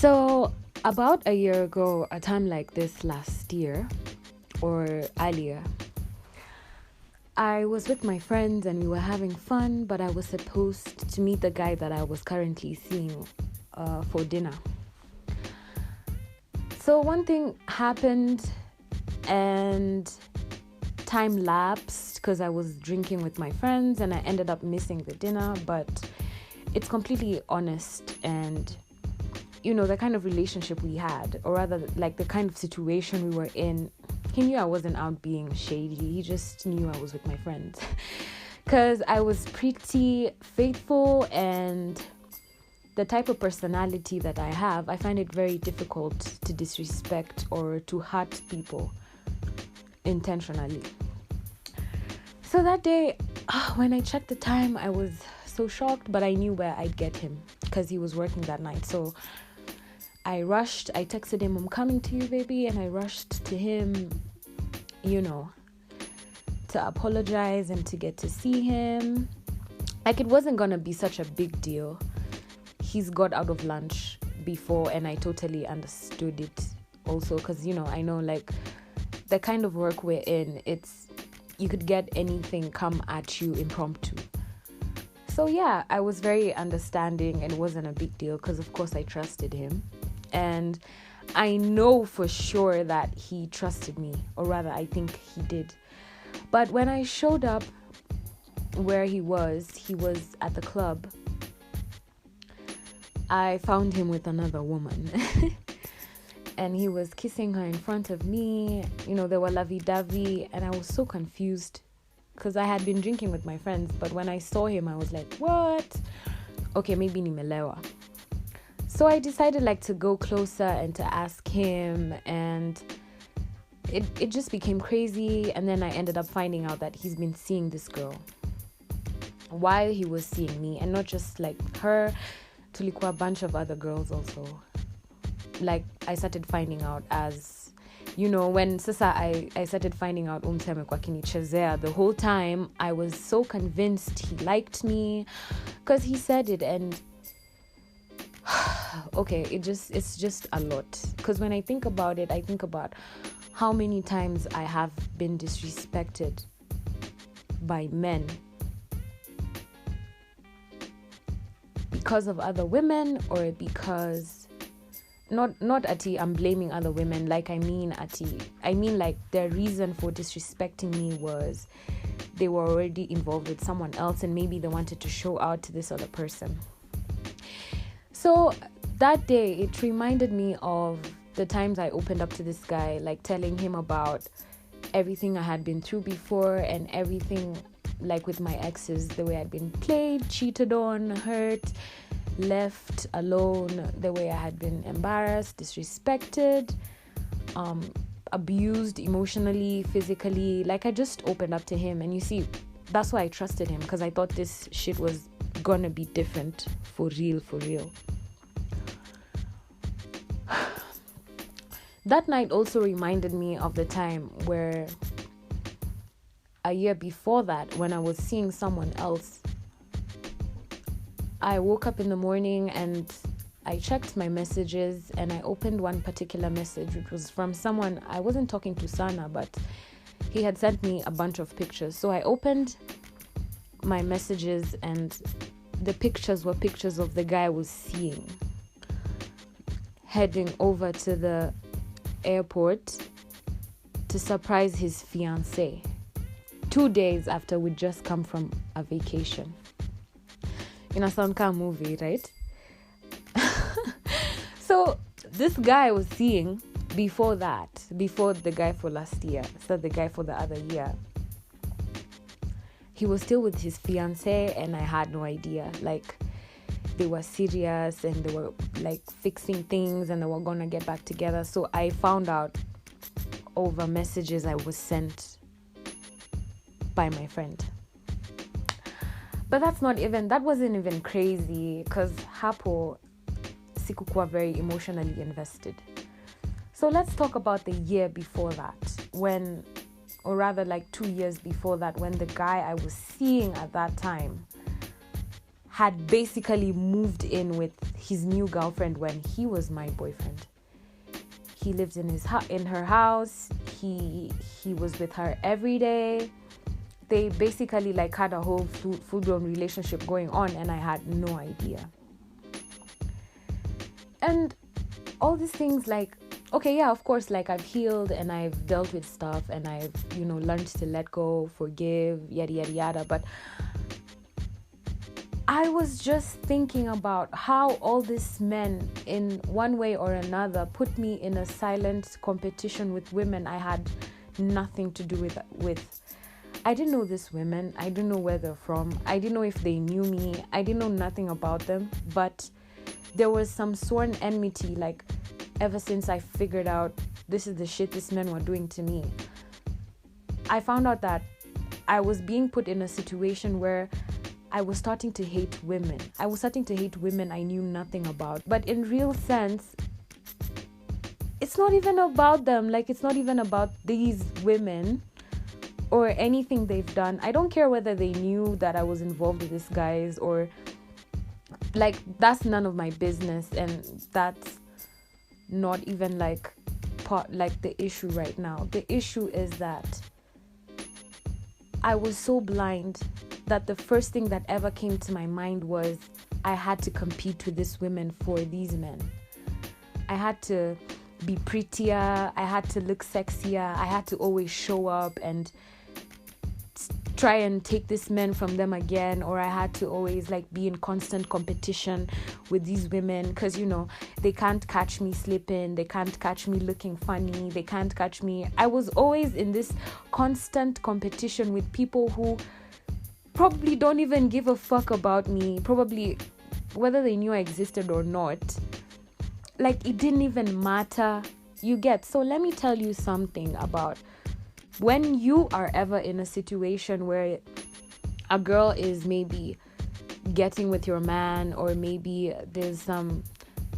So, about a year ago, a time like this last year or earlier, I was with my friends and we were having fun, but I was supposed to meet the guy that I was currently seeing for dinner. So, one thing happened and time lapsed because I was drinking with my friends and I ended up missing the dinner, but it's completely honest and the kind of relationship we had, or rather like the kind of situation we were in, he knew I wasn't out being shady. He just knew I was with my friends because I was pretty faithful, and the type of personality that I have, I find it very difficult to disrespect or to hurt people intentionally. So that day, when I checked the time, I was so shocked, but I knew where I'd get him because he was working that night. So I rushed, I texted him, I'm coming to you, baby, and I rushed to him, to apologize and to get to see him. Like, it wasn't gonna be such a big deal. He's got out of lunch before, and I totally understood it also, because, I know, like, the kind of work we're in, you could get anything come at you impromptu. So yeah, I was very understanding, and it wasn't a big deal because, of course, I trusted him. And I know for sure that he trusted me, or rather, I think he did. But when I showed up where he was at the club. I found him with another woman. And he was kissing her in front of me. They were lovey-dovey, and I was so confused because I had been drinking with my friends. But when I saw him, I was like, what? Okay, maybe nimelewa. So I decided to go closer and to ask him, and it just became crazy. And then I ended up finding out that he's been seeing this girl while he was seeing me, and not just her, tulikuwa a bunch of other girls also. I started finding out as, when sasa I started finding out umseme kwa kinichezea, the whole time I was so convinced he liked me because he said it. And okay, it's just a lot, because when I think about it, I think about how many times I have been disrespected by men because of other women, or because not ati I'm blaming other women, I mean their reason for disrespecting me was they were already involved with someone else, and maybe they wanted to show out to this other person. So that day, it reminded me of the times I opened up to this guy, telling him about everything I had been through before, and everything with my exes, the way I'd been played, cheated on, hurt, left alone, the way I had been embarrassed, disrespected, abused emotionally, physically. I just opened up to him, and you see, that's why I trusted him, because I thought this shit was gonna be different, for real. That night also reminded me of the time where a year before that, when I was seeing someone else, I woke up in the morning and I checked my messages, and I opened one particular message, which was from someone. I wasn't talking to Sana, but he had sent me a bunch of pictures. So I opened my messages, and the pictures were pictures of the guy I was seeing, heading over to the airport to surprise his fiancée 2 days after we'd just come from a vacation. In a Soundcar movie, right? So this guy I was seeing before the guy for last year, so the guy for the other year, he was still with his fiancée, and I had no idea. They were serious, and they were fixing things, and they were gonna get back together. So I found out over messages I was sent by my friend. But that wasn't even crazy, because hapo sikukuwa very emotionally invested. So let's talk about the year before that, or rather 2 years before that, when the guy I was seeing at that time had basically moved in with his new girlfriend when he was my boyfriend. He lived in her house. He was with her every day. They basically like had a whole full-blown relationship going on, and I had no idea. And all these things, like, okay, yeah, of course, like, I've healed and I've dealt with stuff and I've, learned to let go, forgive, yada, yada, yada. But I was just thinking about how all these men, in one way or another, put me in a silent competition with women I had nothing to do with. I didn't know these women. I didn't know where they're from. I didn't know if they knew me. I didn't know nothing about them. But there was some sworn enmity, like, ever since I figured out this is the shit these men were doing to me. I found out that I was being put in a situation where I was starting to hate women. I was starting to hate women I knew nothing about. But in real sense, it's not even about them. Like, it's not even about these women or anything they've done. I don't care whether they knew that I was involved with these guys or, like, that's none of my business. And that's not even like the issue right now. The issue is that I was so blind that the first thing that ever came to my mind was I had to compete with these women for these men. I had to be prettier. I had to look sexier. I had to always show up and try and take this men from them again, or I had to always like be in constant competition with these women because they can't catch me slipping, they can't catch me looking funny, they can't catch me. I was always in this constant competition with people who probably don't even give a fuck about me, probably whether they knew I existed or not. Like, it didn't even matter, you get. So let me tell you something about when you are ever in a situation where a girl is maybe getting with your man, or maybe there's some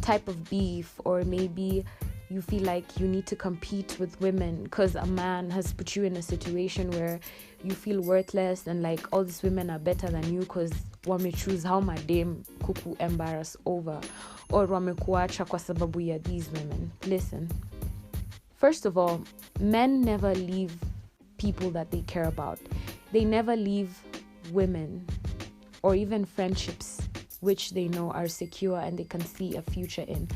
type of beef, or maybe you feel like you need to compete with women because a man has put you in a situation where you feel worthless and like all these women are better than you because wame choose how madem kuku embarrass over, or wamekuacha kwa sababu ya these women. Listen, first of all, men never leave people that they care about. They never leave women or even friendships which they know are secure and they can see a future in.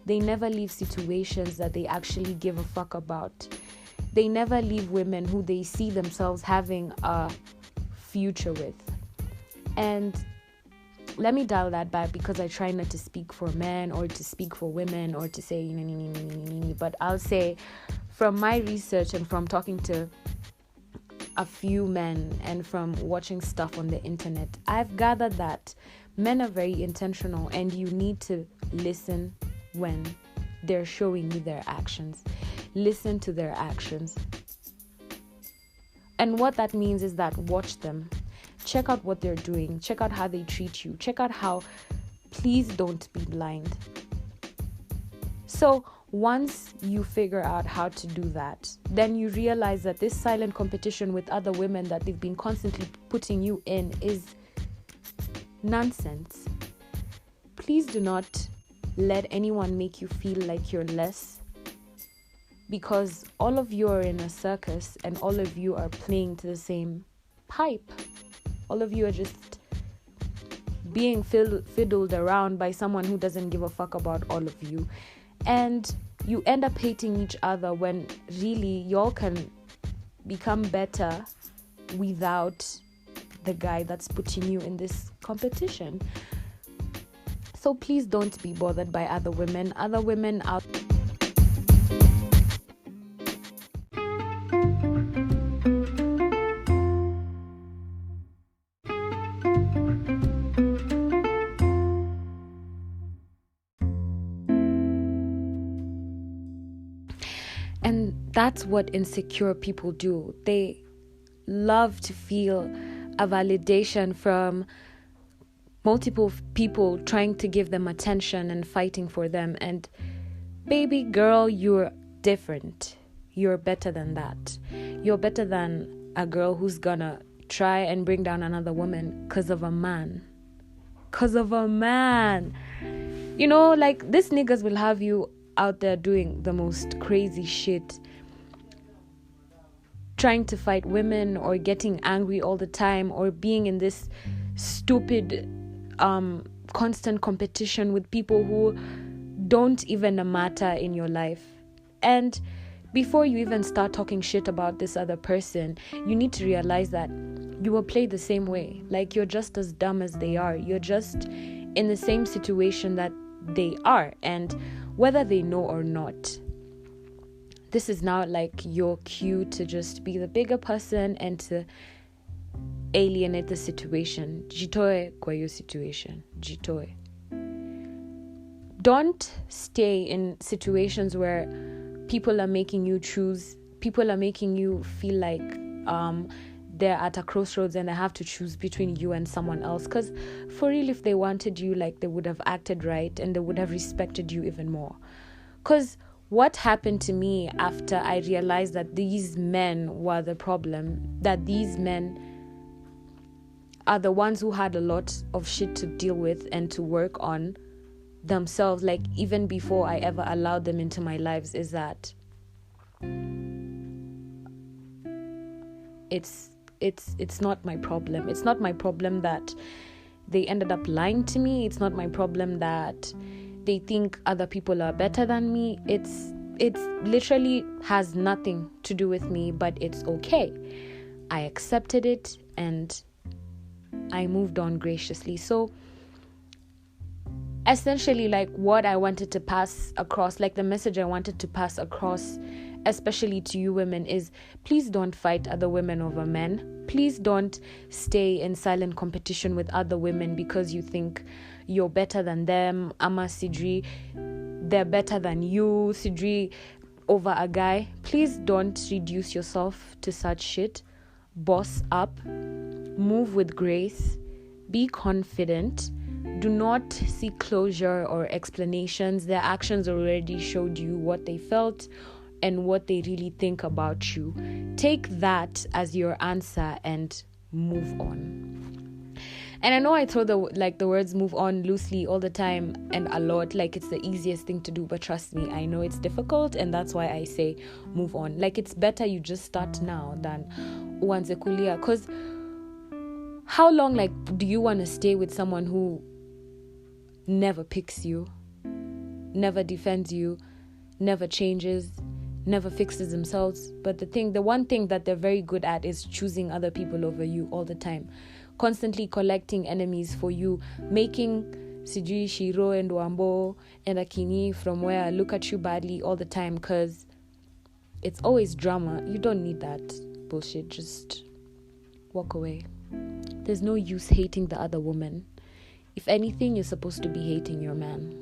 They never leave situations that they actually give a fuck about. They never leave women who they see themselves having a future with. And let me dial that back because I try not to speak for men or to speak for women or to say, but I'll say from my research and from talking to a few men and from watching stuff on the internet, I've gathered that men are very intentional and you need to listen when they're showing you their actions. Listen to their actions. And what that means is that watch them. Check out what they're doing. Check out how they treat you. Check out how, please don't be blind. So once you figure out how to do that, then you realize that this silent competition with other women that they've been constantly putting you in is nonsense. Please do not let anyone make you feel like you're less, because all of you are in a circus and all of you are playing to the same pipe. All of you are just being fiddled around by someone who doesn't give a fuck about all of you. And you end up hating each other when really y'all can become better without the guy that's putting you in this competition. So please don't be bothered by other women. Other women out. And that's what insecure people do. They love to feel a validation from multiple people trying to give them attention and fighting for them. And baby girl, you're different. You're better than that. You're better than a girl who's gonna try and bring down another woman because of a man. because of a man. You know, like, these niggas will have you out there doing the most crazy shit, trying to fight women or getting angry all the time or being in this stupid constant competition with people who don't even matter in your life. And before you even start talking shit about this other person, you need to realize that you will play the same way. Like, you're just as dumb as they are. You're just in the same situation that they are. And whether they know or not, this is now like your cue to just be the bigger person and to alienate the situation. Jitoe kwa your situation. Jitoe. Don't stay in situations where people are making you choose. People are making you feel like they're at a crossroads and they have to choose between you and someone else. Because for real, if they wanted you, like, they would have acted right and they would have respected you even more. Because what happened to me after I realized that these men were the problem, that these men are the ones who had a lot of shit to deal with and to work on themselves, like, even before I ever allowed them into my lives, is that it's not my problem. It's not my problem that they ended up lying to me. It's not my problem that they think other people are better than me. It's literally has nothing to do with me, but it's okay. I accepted it and I moved on graciously. So essentially, like, what I wanted to pass across, like the message I wanted to pass across, especially to you women, is please don't fight other women over men. Please don't stay in silent competition with other women because you think you're better than them. Ama Sidri, they're better than you, Sidri, over a guy. Please don't reduce yourself to such shit. Boss up. Move with grace. Be confident. Do not seek closure or explanations. Their actions already showed you what they felt and what they really think about you. Take that as your answer and move on. And I know I throw the words move on loosely all the time and a lot, like it's the easiest thing to do, but trust me, I know it's difficult, and that's why I say move on. Like, it's better you just start now than uanze kulia, because how long, like, do you want to stay with someone who never picks you, never defends you, never changes, never fixes themselves? But the one thing that they're very good at is choosing other people over you all the time, constantly collecting enemies for you, making Sijui Shiro and Wambo and Akini from where look at you badly all the time, because it's always drama. You don't need that bullshit. Just walk away. There's no use hating the other woman. If anything, you're supposed to be hating your man.